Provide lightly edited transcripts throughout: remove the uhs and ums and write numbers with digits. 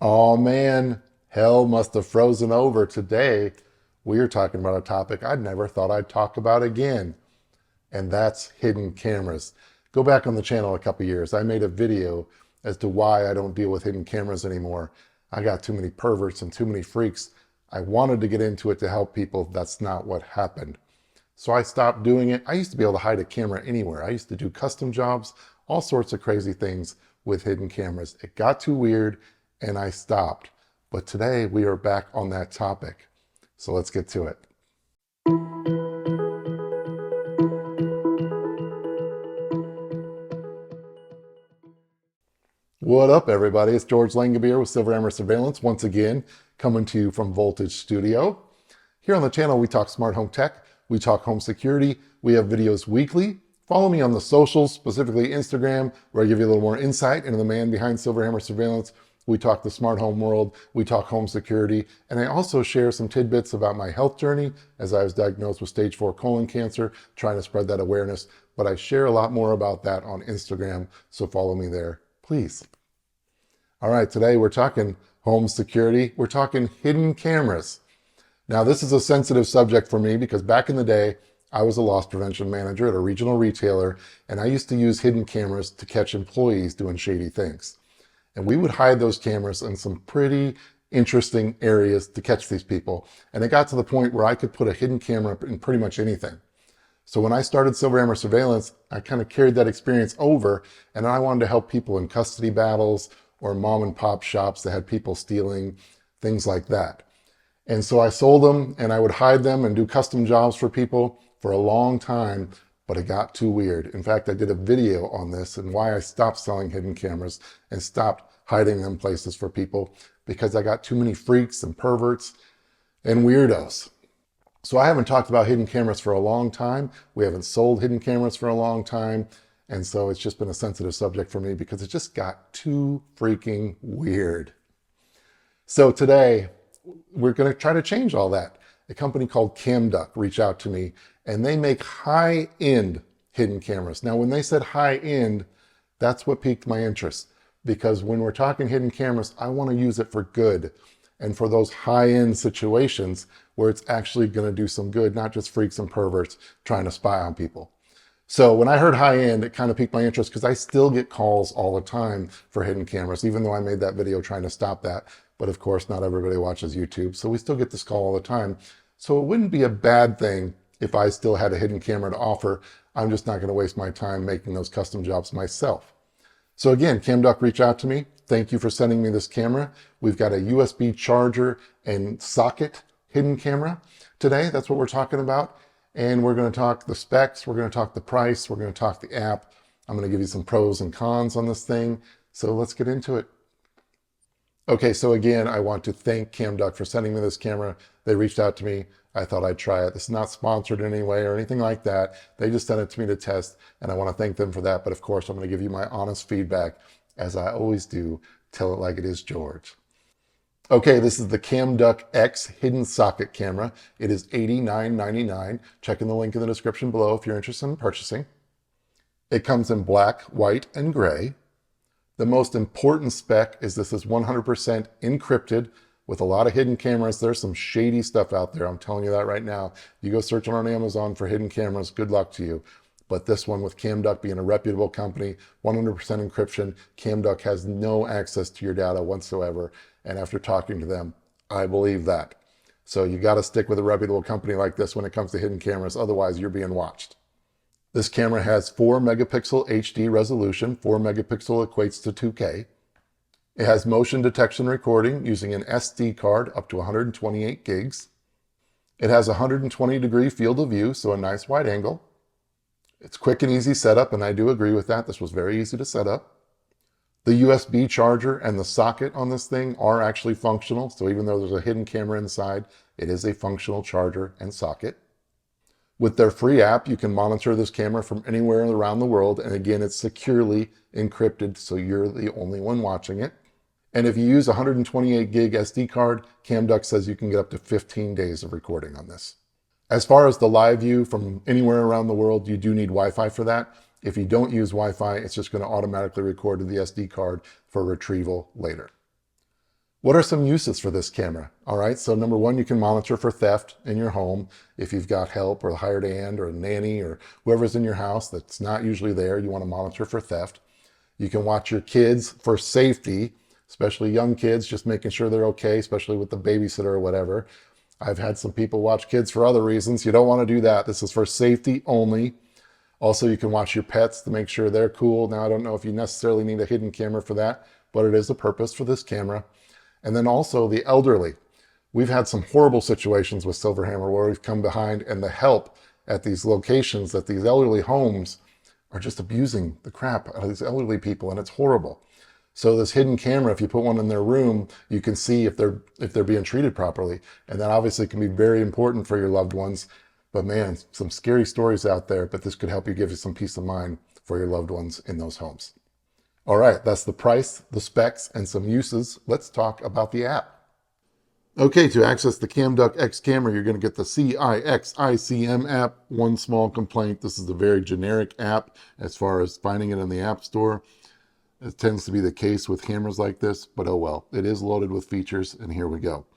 Oh man, hell must have frozen over. Today, we are talking about a topic I never thought I'd talk about again, and that's hidden cameras. Go back on the channel a couple years. I made a video as to why I don't deal with hidden cameras anymore. I got too many perverts and too many freaks. I wanted to get into it to help people. That's not what happened. So I stopped doing it. I used to be able to hide a camera anywhere. I used to do custom jobs, all sorts of crazy things with hidden cameras. It got too weird and I stopped. But today we are back on that topic. So let's get to it. What up, everybody? It's George Langabeer with Silver Hammer Surveillance, once again, coming to you from Voltage Studio. Here on the channel, we talk smart home tech, we talk home security, we have videos weekly. Follow me on the socials, specifically Instagram, where I give you a little more insight into the man behind Silver Hammer Surveillance. We talk the smart home world, we talk home security, and I also share some tidbits about my health journey as I was diagnosed with stage 4 colon cancer, trying to spread that awareness. But I share a lot more about that on Instagram, so follow me there, please. All right, today we're talking home security. We're talking hidden cameras. Now, this is a sensitive subject for me because back in the day, I was a loss prevention manager at a regional retailer, and I used to use hidden cameras to catch employees doing shady things. And we would hide those cameras in some pretty interesting areas to catch these people. And it got to the point where I could put a hidden camera in pretty much anything. So when I started Silver Hammer Surveillance, I kind of carried that experience over, and I wanted to help people in custody battles or mom and pop shops that had people stealing, things like that. And so I sold them and I would hide them and do custom jobs for people for a long time, but it got too weird. In fact, I did a video on this and why I stopped selling hidden cameras and stopped hiding them places for people, because I got too many freaks and perverts and weirdos. So I haven't talked about hidden cameras for a long time. We haven't sold hidden cameras for a long time. And so it's just been a sensitive subject for me because it just got too freaking weird. So today we're going to try to change all that. A company called CamDuck reached out to me and they make high-end hidden cameras. Now, when they said high-end, that's what piqued my interest, because when we're talking hidden cameras, I want to use it for good and for those high-end situations where it's actually going to do some good, not just freaks and perverts trying to spy on people. So when I heard high-end, it kind of piqued my interest because I still get calls all the time for hidden cameras, even though I made that video trying to stop that. But of course, not everybody watches YouTube, so we still get this call all the time. So it wouldn't be a bad thing if I still had a hidden camera to offer. I'm just not going to waste my time making those custom jobs myself. So again, CamDuck reached out to me. Thank you for sending me this camera. We've got a USB charger and socket hidden camera today. That's what we're talking about. And we're going to talk the specs, we're going to talk the price, we're going to talk the app. I'm going to give you some pros and cons on this thing. So let's get into it. Okay, so again, I want to thank CamDuck for sending me this camera. They reached out to me. I thought I'd try it. This is not sponsored in any way or anything like that. They just sent it to me to test, and I want to thank them for that. But of course, I'm going to give you my honest feedback, as I always do. Tell it like it is, George. Okay, this is the CamDuck X hidden socket camera. It is $89.99. Check in the link in the description below if you're interested in purchasing. It comes in black, white, and gray. The most important spec is this is 100% encrypted with a lot of hidden cameras. There's some shady stuff out there. I'm telling you that right now. You go searching on Amazon for hidden cameras, good luck to you. But this one, with CamDuck being a reputable company, 100% encryption, CamDuck has no access to your data whatsoever. And after talking to them, I believe that. So you got to stick with a reputable company like this when it comes to hidden cameras. Otherwise, you're being watched. This camera has 4 megapixel HD resolution. 4 megapixel equates to 2K. It has motion detection recording using an SD card up to 128 gigs. It has a 120-degree field of view, so a nice wide angle. It's quick and easy setup, and I do agree with that. This was very easy to set up. The USB charger and the socket on this thing are actually functional, so even though there's a hidden camera inside, it is a functional charger and socket. With their free app, you can monitor this camera from anywhere around the world, and again, it's securely encrypted, so you're the only one watching it. And if you use a 128 gig SD card, CamDuck says you can get up to 15 days of recording on this. As far as the live view from anywhere around the world, you do need Wi-Fi for that. If you don't use Wi-Fi, it's just going to automatically record to the SD card for retrieval later. What are some uses for this camera? All right, so number one, you can monitor for theft in your home. If you've got help or a hired hand or a nanny or whoever's in your house that's not usually there, you want to monitor for theft. You can watch your kids for safety, especially young kids, just making sure they're okay, especially with the babysitter or whatever. I've had some people watch kids for other reasons. You don't want to do that. This is for safety only. Also, you can watch your pets to make sure they're cool. Now, I don't know if you necessarily need a hidden camera for that, but it is a purpose for this camera. And then also the elderly. We've had some horrible situations with Silverhammer where we've come behind and the help at these locations, at these elderly homes, are just abusing the crap out of these elderly people, and it's horrible. So this hidden camera, if you put one in their room, you can see if they're being treated properly. And that obviously can be very important for your loved ones. But man, some scary stories out there, but this could help you give you some peace of mind for your loved ones in those homes. All right, that's the price, the specs, and some uses. Let's talk about the app. Okay, to access the CamDuck X camera, you're going to get the CIXICM app. One small complaint, this is a very generic app as far as finding it in the App Store. It tends to be the case with cameras like this, but oh well. It is loaded with features, and here we go.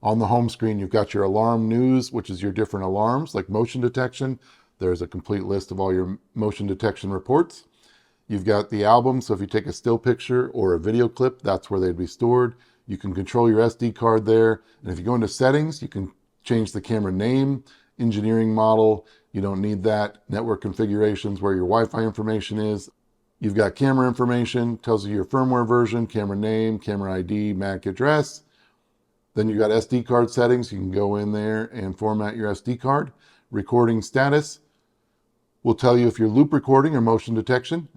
On the home screen, you've got your alarm news, which is your different alarms, like motion detection. There's a complete list of all your motion detection reports. You've got the album, so if you take a still picture or a video clip, that's where they'd be stored. You can control your SD card there. And if you go into settings, you can change the camera name, engineering model. You don't need that. Network configurations, where your Wi-Fi information is. You've got camera information, tells you your firmware version, camera name, camera ID, MAC address. Then you've got SD card settings. You can go in there and format your SD card. Recording status will tell you if you're loop recording or motion detection.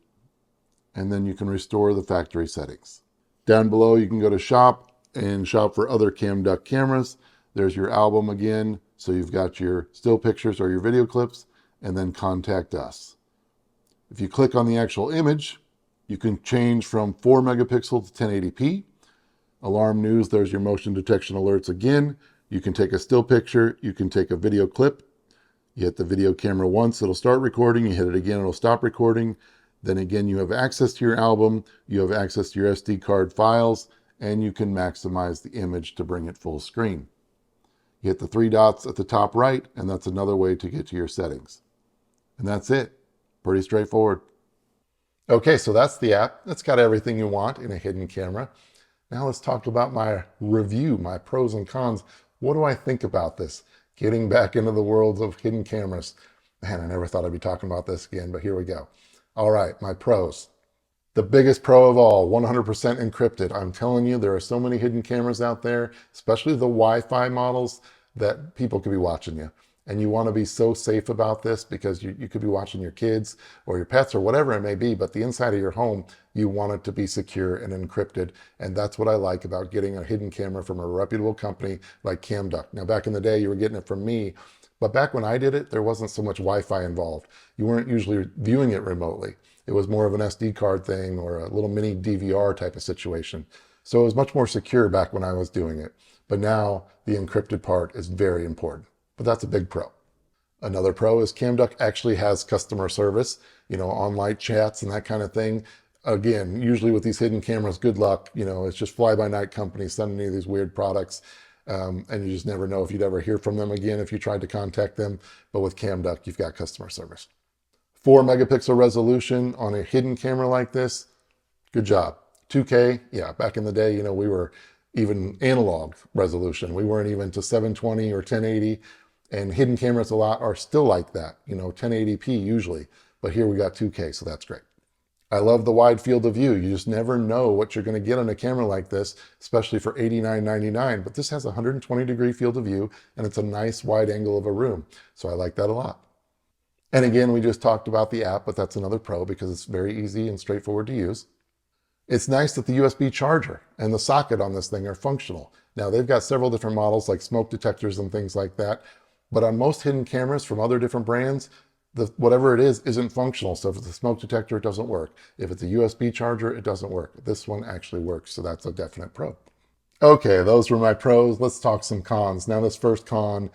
And then you can restore the factory settings. Down below, you can go to shop and shop for other CamDuck cameras. There's your album again. So you've got your still pictures or your video clips, and then contact us. If you click on the actual image, you can change from 4 megapixel to 1080p. Alarm news, there's your motion detection alerts again. You can take a still picture, you can take a video clip. You hit the video camera once, it'll start recording. You hit it again, it'll stop recording. Then again, you have access to your album, you have access to your SD card files, and you can maximize the image to bring it full screen. You hit the 3 dots at the top right, and that's another way to get to your settings. And that's it. Pretty straightforward. Okay, so that's the app. It's got everything you want in a hidden camera. Now let's talk about my review, my pros and cons. What do I think about this? Getting back into the world of hidden cameras. Man, I never thought I'd be talking about this again, but here we go. All right, my pros. The biggest pro of all, 100% encrypted. I'm telling you, there are so many hidden cameras out there, especially the Wi-Fi models, that people could be watching you. And you want to be so safe about this because you could be watching your kids or your pets or whatever it may be, but the inside of your home, you want it to be secure and encrypted. And that's what I like about getting a hidden camera from a reputable company like CamDuck. Now, back in the day, you were getting it from me, but back when I did it, there wasn't so much Wi-Fi involved. You weren't usually viewing it remotely. It was more of an SD card thing or a little mini DVR type of situation. So it was much more secure back when I was doing it. But now the encrypted part is very important. But that's a big pro. Another pro is CamDuck actually has customer service, online chats and that kind of thing. Again, usually with these hidden cameras, good luck. It's just fly-by-night companies sending you these weird products. And you just never know if you'd ever hear from them again if you tried to contact them. But with CamDuck, you've got customer service. 4 megapixel resolution on a hidden camera like this, good job. 2K, yeah, back in the day, we were even analog resolution. We weren't even to 720 or 1080, and hidden cameras a lot are still like that, 1080p usually, but here we got 2K, so that's great. I love the wide field of view. You just never know what you're going to get on a camera like this, especially for $89.99, but this has a 120-degree field of view, and it's a nice wide angle of a room, so I like that a lot. And again, we just talked about the app, but that's another pro because it's very easy and straightforward to use. It's nice that the USB charger and the socket on this thing are functional. Now, they've got several different models like smoke detectors and things like that, but on most hidden cameras from other different brands, whatever it is isn't functional. So if it's a smoke detector, it doesn't work. If it's a USB charger, it doesn't work. This one actually works, so that's a definite pro. Okay, those were my pros. Let's talk some cons. Now, this first con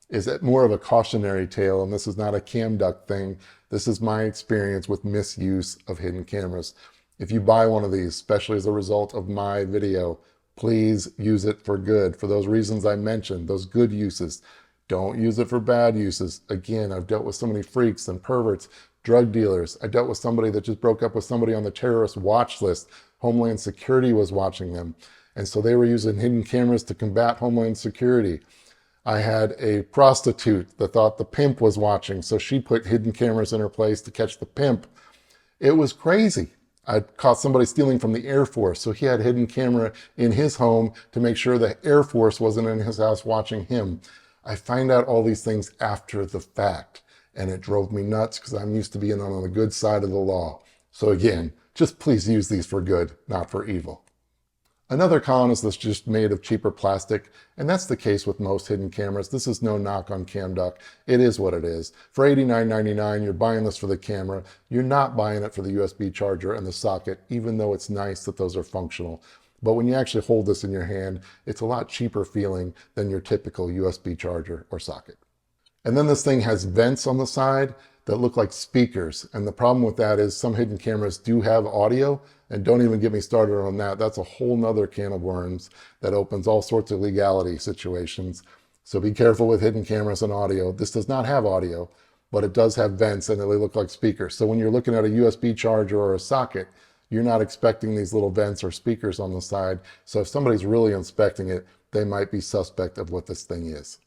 is more of a cautionary tale, and this is not a CamDuck thing. This is my experience with misuse of hidden cameras. If you buy one of these, especially as a result of my video, Please use it for good, for those reasons I mentioned, those good uses. Don't use it for bad uses. Again, I've dealt with so many freaks and perverts, drug dealers. I dealt with somebody that just broke up with somebody on the terrorist watch list. Homeland Security was watching them. And so they were using hidden cameras to combat Homeland Security. I had a prostitute that thought the pimp was watching, so she put hidden cameras in her place to catch the pimp. It was crazy. I caught somebody stealing from the Air Force, so he had a hidden camera in his home to make sure the Air Force wasn't in his house watching him. I find out all these things after the fact, and it drove me nuts because I'm used to being on the good side of the law. So again, just please use these for good, not for evil. Another con is that's just made of cheaper plastic, and that's the case with most hidden cameras. This is no knock on CamDuck. It is what it is. For $89.99, you're buying this for the camera. You're not buying it for the USB charger and the socket, even though it's nice that those are functional. But when you actually hold this in your hand, it's a lot cheaper feeling than your typical USB charger or socket. And then this thing has vents on the side that look like speakers. And the problem with that is some hidden cameras do have audio, and don't even get me started on that. That's a whole nother can of worms that opens all sorts of legality situations. So be careful with hidden cameras and audio. This does not have audio, but it does have vents and they look like speakers. So when you're looking at a USB charger or a socket, you're not expecting these little vents or speakers on the side. So if somebody's really inspecting it, they might be suspect of what this thing is.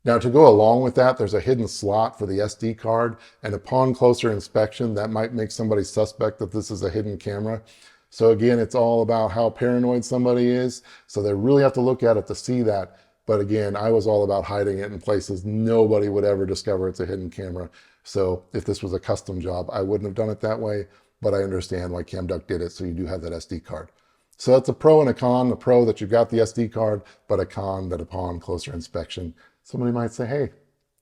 Now, to go along with that, there's a hidden slot for the SD card, and upon closer inspection, that might make somebody suspect that this is a hidden camera. So again, it's all about how paranoid somebody is. So they really have to look at it to see that. But again, I was all about hiding it in places nobody would ever discover it's a hidden camera. So if this was a custom job, I wouldn't have done it that way, but I understand why CamDuck did it. So you do have that SD card. So that's a pro and a con. The pro that you've got the SD card, but a con that upon closer inspection, somebody might say, hey,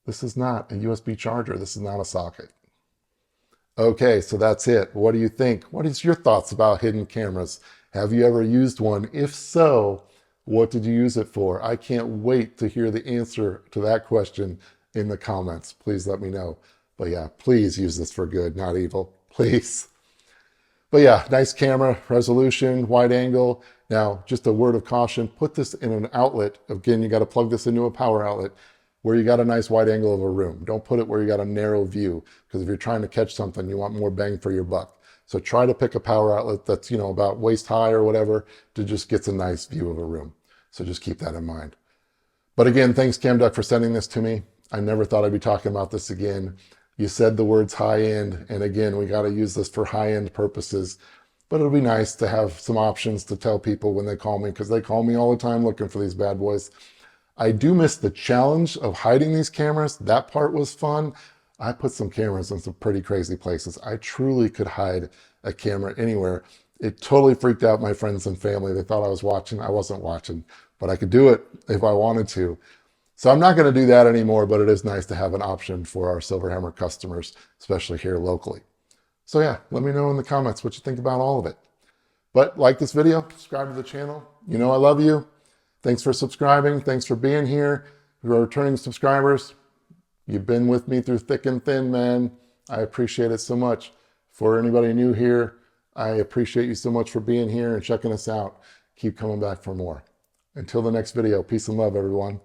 this is not a USB charger. This is not a socket. Okay, so that's it. What do you think? What is your thoughts about hidden cameras? Have you ever used one? If so, what did you use it for? I can't wait to hear the answer to that question in the comments. Please let me know. But yeah, please use this for good, not evil. Please. But yeah, nice camera, resolution, wide angle. Now, just a word of caution, put this in an outlet. Again, you got to plug this into a power outlet where you got a nice wide angle of a room. Don't put it where you got a narrow view, because if you're trying to catch something, you want more bang for your buck. So try to pick a power outlet that's, about waist high or whatever to just get a nice view of a room. So just keep that in mind. But again, thanks CamDuck for sending this to me. I never thought I'd be talking about this again. You said the words high end, and again, we got to use this for high end purposes. But it'll be nice to have some options to tell people when they call me, because they call me all the time looking for these bad boys. I do miss the challenge of hiding these cameras. That part was fun. I put some cameras in some pretty crazy places. I truly could hide a camera anywhere. It totally freaked out my friends and family. They thought I was watching. I wasn't watching, but I could do it if I wanted to. So I'm not going to do that anymore, but it is nice to have an option for our Silverhammer customers, especially here locally. So yeah, let me know in the comments what you think about all of it. But like this video, subscribe to the channel. You know I love you. Thanks for subscribing. Thanks for being here. If you're returning subscribers, you've been with me through thick and thin, man. I appreciate it so much. For anybody new here, I appreciate you so much for being here and checking us out. Keep coming back for more. Until the next video, peace and love, everyone.